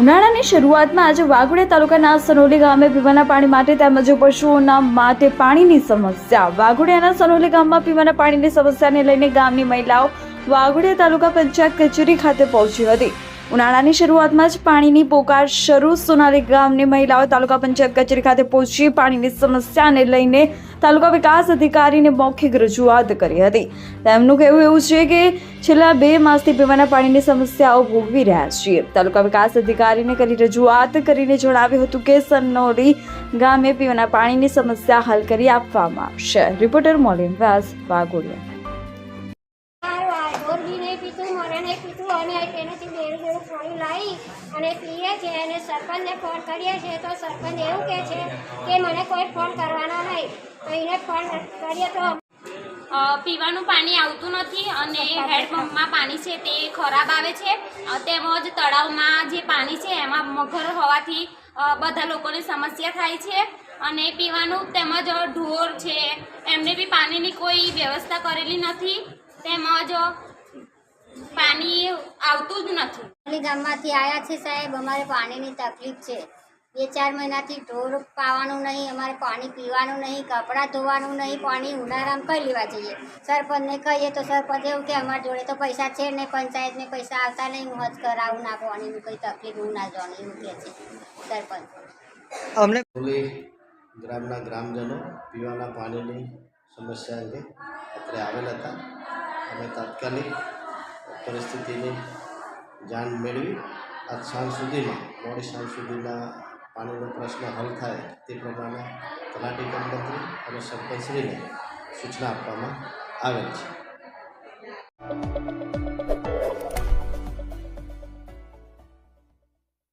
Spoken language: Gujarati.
ઉનાળાની શરૂઆતમાં આજે વાઘોડિયા તાલુકાના સનોલી ગામે પીવાના પાણી માટે તેમજ પશુઓના માટે પાણીની સમસ્યા. વાઘોડિયાના સનોલી ગામમાં પીવાના પાણીની સમસ્યાને લઈને ગામની મહિલાઓ વાઘોડિયા તાલુકા પંચાયત કચેરી ખાતે પહોંચી હતી. ઉનાળાની શરૂઆતમાં જ પાણીની પોકાર શરૂ. સોનાલી ગામની મહિલાઓ તાલુકા પંચાયત કચેરી ખાતે પહોંચી પાણીની સમસ્યાને લઈને તાલુકા વિકાસ અધિકારીને મૌખિક રજૂઆત કરી હતી. તેમનું કહેવું એવું છે કે છેલ્લા 2 માસથી પીવાના પાણીની સમસ્યાઓ ભોગવી રહ્યા છીએ. તાલુકા વિકાસ અધિકારીને કરી રજૂઆત કરીને જણાવ્યું હતું કે સનોલી ગામે પીવાના પાણીની સમસ્યા હલ કરી આપવામાં આવશે. રિપોર્ટર મોલિન વ્યાસ, વાઘોડિયા. અને પીએ છે અને સરપંચને ફોન કરીએ છીએ તો સરપંચ એવું કહે છે કે મને કોઈ ફોન કરવાનો નહીં. તો એને ફોન કરીએ તો પીવાનું પાણી આવતું નથી અને હેડપંપમાં પાણી છે તે ખરાબ આવે છે. તેમજ તળાવમાં જે પાણી છે એમાં મગર હોવાથી બધા લોકોને સમસ્યા થાય છે. અને પીવાનું તેમજ ઢોર છે એમને બી પાણીની કોઈ વ્યવસ્થા કરેલી નથી. તેમજ પાણી આવતું જ નથી. ગામમાંથી આવ્યા છે સાહેબ, અમારે પાણીની તકલીફ છે. 2-4 મહિનાથી ઢોર પાવાનું નહીં, અમારે પાણી પીવાનું નહીં, કપડાં ધોવાનું નહીં, પાણી ઉનાળામાં કઈ લેવા જઈએ. સરપંચને કહીએ તો સરપંચ એવું કે અમારા જોડે તો પૈસા છે ને, પંચાયતને પૈસા આવતા નહીં, હું હજ કરાવું ના પાણીની કંઈ તકલીફ હું ના જાણું એવું કહે છે સરપંચ. અમને ગ્રામના ગ્રામજનો પીવાના પાણીની સમસ્યા અંગે અત્રે આવેલ હતા. અમે તાત્કાલિક પરિસ્થિતિની જાણ મેળવી આજ સાંજ સુધીમાં મોડી સાંજ સુધીમાં પાણીનો પ્રશ્ન હલ થાય તે પ્રમાણે તલાટી કમ મંત્રી અને સરપંચશ્રીને સૂચના આપવામાં આવેલ છે.